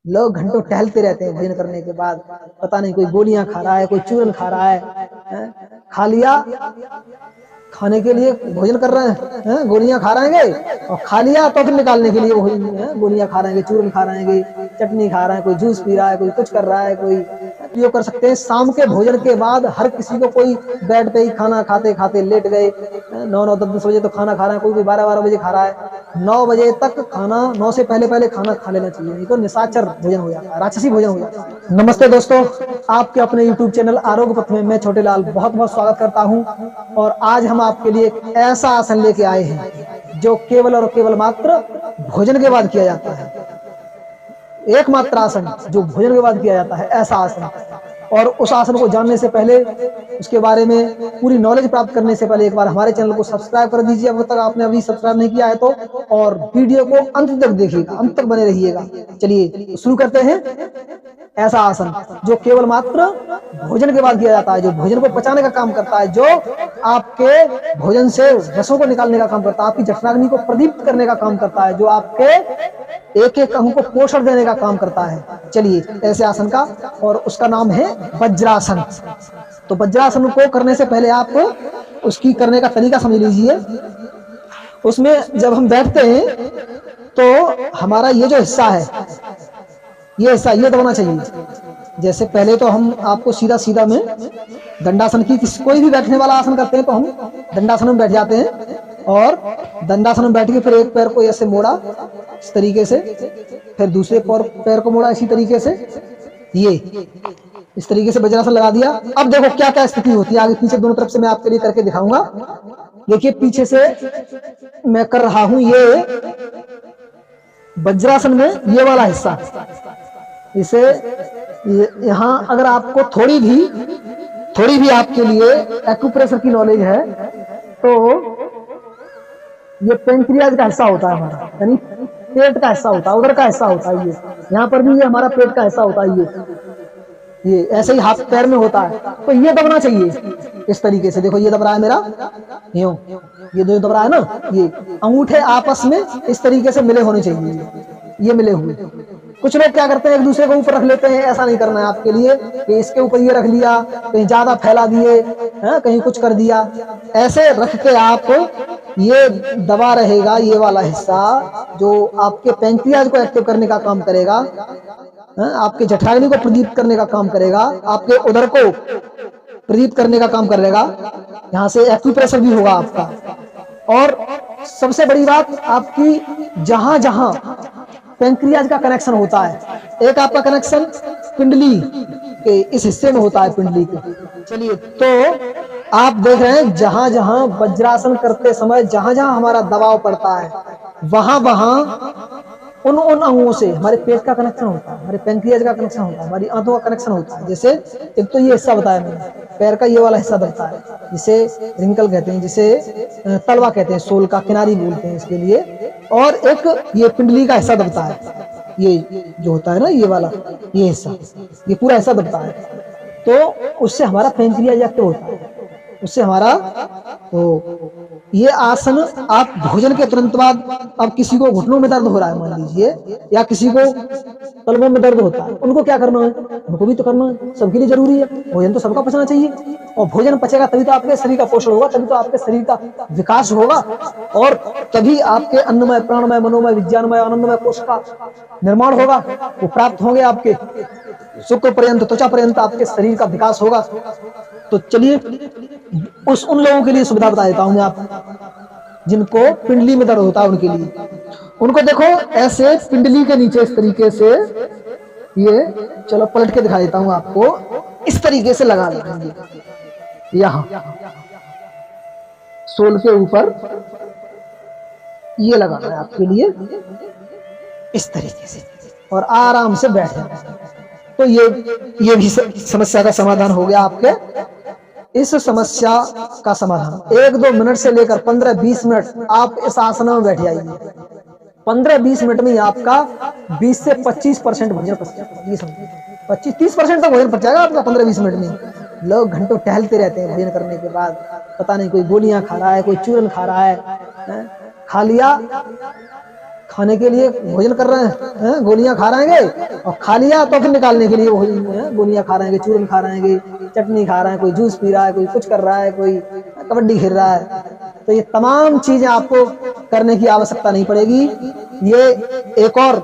लोग घंटों टहलते रहते हैं भोजन करने के बाद, पता नहीं कोई गोलियां खा रहा है, कोई चूरन खा रहा है? खा लिया, खाने के लिए भोजन कर रहे हैं, गोलियां खा रहेंगे, और खा लिया तो फिर निकालने के लिए गोलियां खा रहेंगे, चूरन खा रहेंगे, चटनी खा रहे हैं, कोई जूस पी रहा है, कोई कुछ कर रहा है, कोई जो कर सकते हैं। शाम के भोजन के बाद हर किसी को, कोई बेड पे ही खाना खाते खाते लेट गए, 9-9 10-10 बजे तो खाना खा रहे हैं, कोई 12-12 बजे खा रहा है। 9 बजे तक खाना, 9 से पहले पहले खाना खा लेना चाहिए, नहीं तो निशाचर भोजन हो जाता है, राक्षसी भोजन हो जाता है। नमस्ते दोस्तों, आपके अपने YouTube चैनल आरोग्य पथ में मैं छोटे लाल बहुत बहुत स्वागत करता हूं। और आज हम आपके लिए एक ऐसा आसन लेके आए हैं जो केवल और केवल मात्र भोजन के बाद किया जाता है। एकमात्र आसन जो भोजन के बाद किया जाता है, ऐसा आसन। और उस आसन को जानने से पहले, उसके बारे में पूरी नॉलेज प्राप्त करने से पहले, एक बार हमारे चैनल को सब्सक्राइब कर दीजिए अगर तक आपने अभी सब्सक्राइब नहीं किया है तो, और वीडियो को अंत तक देखिएगा, अंत तक बने रहिएगा। चलिए शुरू करते हैं। ऐसा आसन जो केवल मात्र भोजन के बाद किया जाता है, जो भोजन को पचाने का काम करता है, जो आपके भोजन से रसों को निकालने का काम करता है, आपकी जठराग्नि को प्रदीप्त करने का काम करता है, जो आपके एक एक अंग को पोषण देने का काम करता है। चलिए ऐसे आसन का, और उसका नाम है वज्रासन। तो वज्रासन को करने से पहले आप उसकी करने का तरीका समझ लीजिए। उसमें जब हम बैठते हैं तो हमारा ये जो हिस्सा है, ये हिस्सा ये दबाना चाहिए। जैसे पहले तो हम आपको सीधा सीधा में दंडासन की, कोई भी बैठने वाला आसन करते हैं तो हम दंडासन में बैठ जाते हैं, और दंडासन में बैठ के फिर एक पैर को ऐसे मोड़ा इस तरीके से, फिर दूसरे पैर को मोड़ा इसी तरीके से, ये इस तरीके से वज्रासन लगा दिया। अब देखो क्या क्या स्थिति होती है, आगे पीछे दोनों तरफ से मैं आपके लिए करके दिखाऊंगा। देखिए पीछे से मैं कर रहा हूं, ये वज्रासन में ये वाला हिस्सा, इसे यहाँ अगर आपको थोड़ी भी आपके लिए एक्यूप्रेशर की नॉलेज है तो ये पेंक्रियाज का हिस्सा होता है हमारा, यानी पेट का हिस्सा होता है, उधर का हिस्सा होता है। ये यहाँ पर भी ये हमारा पेट का हिस्सा होता है। ये ऐसे ही हाथ पैर में होता है, तो ये दबना चाहिए इस तरीके से। देखो ये दब रहा है मेरा, यूं, ये जो दब रहा है ना, ये अंगूठे आपस में इस तरीके से मिले होने चाहिए, ये मिले हुए। कुछ लोग क्या करते हैं, एक दूसरे को ऊपर रख लेते हैं, ऐसा नहीं करना है आपके लिए कि इसके ऊपर ये रख लिया, कहीं ज्यादा फैला दिए, कहीं कुछ कर दिया। ऐसे रख के आप ये दबा रहेगा, ये वाला हिस्सा जो आपके पैंक्रियाज को एक्टिव करने का काम करेगा, आपके जठराग्नि को प्रदीप्त करने का काम करेगा, आपके उदर को प्रदीप्त करने का काम करेगा। यहाँ से एक्यूप्रेशर भी होगा आपका। और सबसे बड़ी बात, आपकी जहां जहां पैंक्रियाज का कनेक्शन होता है, एक आपका कनेक्शन पिंडली के इस हिस्से में होता है, पिंडली के। चलिए तो आप देख रहे हैं जहां जहां वज्रासन करते समय जहां जहां हमारा दबाव पड़ता है, वहां वहां उन अंगों से हमारे पेट का कनेक्शन होता है, हमारे पैंक्रियाज का कनेक्शन होता है, हमारी आंतों का कनेक्शन होता है। जैसे एक तो ये हिस्सा बताया मैंने, पैर का ये वाला हिस्सा दबता है, जिसे रिंकल कहते हैं, जिसे तलवा कहते हैं, सोल का किनारी बोलते हैं इसके लिए। और एक ये पिंडली का हिस्सा दबता है, ये जो होता है ना, ये वाला, ये हिस्सा, ये पूरा हिस्सा दबता है। तो उससे हमारा पैंक्रियाज एक्टिव होता है, उससे हमारा। तो ये आसन आप भोजन के तुरंत बाद, अब किसी को घुटनों में दर्द हो रहा है मान लीजिए, या किसी को तलवों में दर्द होता है, उनको क्या करना है, उनको भी तो करना है, सबके लिए जरूरी है। भोजन तो सबका पचना चाहिए, और भोजन पचेगा तभी तो आपके शरीर का पोषण होगा, तभी तो आपके शरीर का विकास होगा, और तभी आपके अन्नमय, प्राणमय, मनोमय, विज्ञानमय, आनंदमय कोश का निर्माण होगा, वो प्राप्त होंगे आपके शुक्र पर्यंत, त्वचा पर्यंत आपके शरीर का विकास होगा। तो चलिए उन लोगों के लिए सुविधा बता देता हूं मैं आप, जिनको पिंडली में दर्द होता है उनके लिए। उनको देखो ऐसे पिंडली के नीचे इस तरीके से, ये चलो पलट के दिखा देता हूं आपको, इस तरीके से लगा लेंगे, यहां सोल के ऊपर ये लगाना है आपके लिए, इस तरीके से, और आराम से बैठ जाना। तो ये भी समस्या का समाधान हो गया आपके। इस समस्या का समाधान 1-2 मिनट से लेकर 15-20 मिनट आप इस आसन में बैठ जाइए। 15-20 मिनट में आपका 20 से 25% भोजन पच जाएगा। ये समझिए 25-30% तक भोजन पच जाएगा आपका 15-20 मिनट में। लोग घंटों टहलते रहते हैं भोजन करने के बाद, पता नहीं कोई गोलियां खा रहा है, कोई चूरन खा रहा है? खा लिया, खाने के लिए भोजन कर रहे हैं, गोलियां खा रहेंगे, और खा लिया तो फिर निकालने के लिए गोलियां खा रहेंगे, चूरन खा रहेंगे, चटनी खा रहा है, कोई जूस पी रहा है, कोई कुछ कर रहा है, कोई कबड्डी खेल रहा है। तो ये तमाम चीजें आपको करने की आवश्यकता नहीं पड़ेगी। ये एक और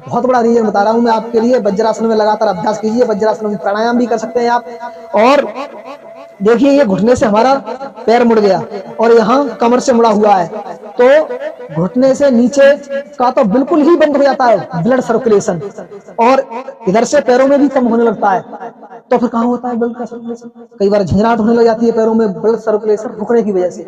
बहुत बड़ा रीजन बता रहा हूं मैं आपके लिए। वज्रासन में लगातार अभ्यास कीजिए, वज्रासन में प्राणायाम भी कर सकते हैं आप। और देखिए ये घुटने से हमारा पैर मुड़ गया और यहाँ कमर से मुड़ा हुआ है, तो घुटने से नीचे का तो बिल्कुल ही बंद हो जाता है ब्लड सर्कुलेशन, और इधर से पैरों में भी कम होने लगता है। तो फिर कहाँ होता है ब्लड का सर्कुलेशन? कई बार झंझनाहट होने लग जाती है पैरों में, ब्लड सर्कुलेशन रुकने की वजह से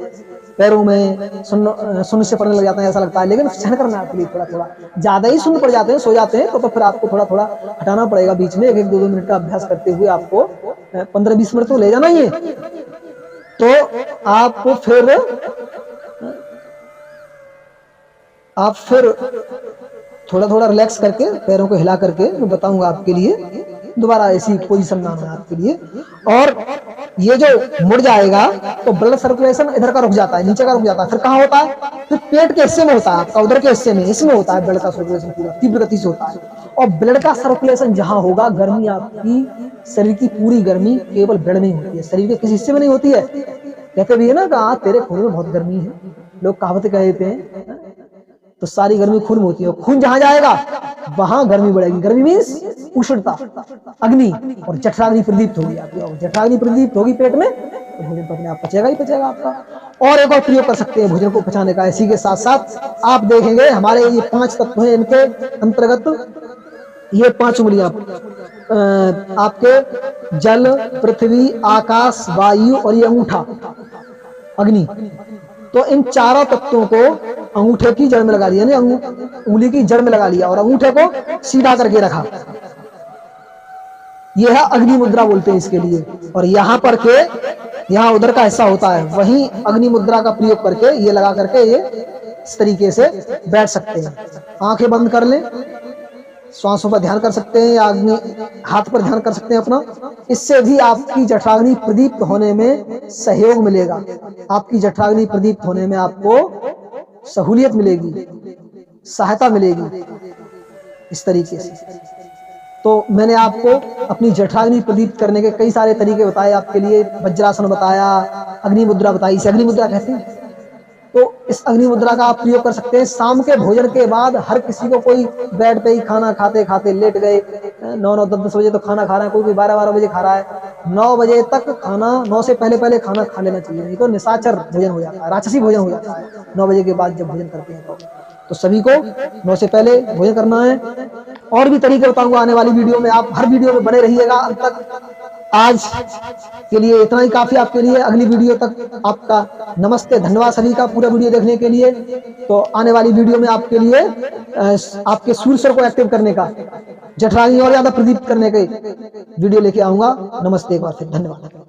पैरों में सुन्न से पड़ने लग जाता है, ऐसा लगता है। लेकिन सहन करना है आपके लिए, थोड़ा थोड़ा ज्यादा ही सुन्न पड़ जाते हैं, सो जाते हैं, तो फिर आपको थोड़ा थोड़ा हटाना पड़ेगा बीच में। 1-2 मिनट का अभ्यास करते हुए आपको 15-20 मिनट तो ले जाना ही है। तो आप फिर थोड़ा थोड़ा रिलैक्स करके पैरों को हिला करके मैं बताऊंगा आपके लिए, दोबारा ऐसी पोजीशन में आना है आपके लिए। और ये जो मुड़ जाएगा तो ब्लड सर्कुलेशन इधर का रुक जाता है, नीचे का रुक जाता है। फिर कहाँ होता है? फिर पेट के हिस्से में होता है आपका, उधर के हिस्से में, इसमें होता है ब्लड का सर्कुलेशन पूरा तीव्र गति से होता है। और ब्लड का सर्कुलेशन जहां होगा, गर्मी आपकी शरीर की पूरी गर्मी केवल ब्लड में ही होती है, शरीर के किसी हिस्से में नहीं होती है। कहते भी है ना कि तेरे खून में बहुत गर्मी है, लोग कहावतें कहते हैं। तो सारी गर्मी खून में होती है, खून जहां जाएगा वहां गर्मी बढ़ेगी। गर्मी मीन्स उष्णता, अग्नि, और जठराग्नि प्रदीप्त होगी आपकी। और जठराग्नि प्रदीप्त होगी पेट में तो भोजन तो अपने आप पचेगा ही पचेगा आपका। और एक और प्रयोग कर सकते हैं भोजन को पचाने का। इसी के साथ साथ आप देखेंगे हमारे ये 5 तत्व हैं, इनके अंतर्गत ये 5 उंगलियां आपके जल, पृथ्वी, आकाश, वायु और ये अंगूठा अग्नि। तो इन चारों तत्वों को अंगूठे की जड़ में लगा लिया, उंगली की जड़ में लगा लिया और अंगूठे को सीधा करके रखा। यह है अग्नि मुद्रा बोलते हैं इसके लिए। और यहाँ पर के यहाँ उधर का हिस्सा होता है, वहीं अग्नि मुद्रा का प्रयोग करके ये लगा करके ये इस तरीके से बैठ सकते हैं। आंखें बंद कर लें, श्वासों पर ध्यान कर सकते हैं या अग्नि हाथ पर ध्यान कर सकते हैं अपना। इससे भी आपकी जठराग्नि प्रदीप्त होने में सहयोग मिलेगा, आपकी जठराग्नि प्रदीप्त होने में आपको सहूलियत मिलेगी, सहायता मिलेगी इस तरीके से। तो मैंने आपको अपनी जठराग्नि प्रदीप्त करने के कई सारे तरीके बताए आपके लिए। वज्रासन बताया, अग्नि मुद्रा बताई, इसे अग्नि मुद्रा कहते हैं। तो इस अग्नि मुद्रा का आप प्रयोग कर सकते हैं। शाम के भोजन के बाद हर किसी को, कोई बेड पे ही खाना खाते खाते लेट गए, 9-9, 10-10 बजे तो खाना खा रहे हैं, कोई 12-12 बजे खा रहा है। 9 बजे तक खाना, 9 से पहले खाना खा लेना चाहिए, नहीं तो निशाचर भोजन हो जाता है, राक्षसी भोजन हो जाता है 9 बजे के बाद जब भोजन करते हैं। तो सभी को 9 से पहले भोजन करना है। और भी तरीके बताऊंगा आने वाली वीडियो में, आप हर वीडियो में बने रहिएगा अंत तक। आज के लिए इतना ही काफी आपके लिए। अगली वीडियो तक आपका नमस्ते, धन्यवाद सभी का पूरा वीडियो देखने के लिए। तो आने वाली वीडियो में आपके लिए आपके सूर्य को एक्टिव करने का, जठराग्नि और ज्यादा प्रदीप्त करने के वीडियो लेके आऊंगा। नमस्ते, एक बार फिर धन्यवाद।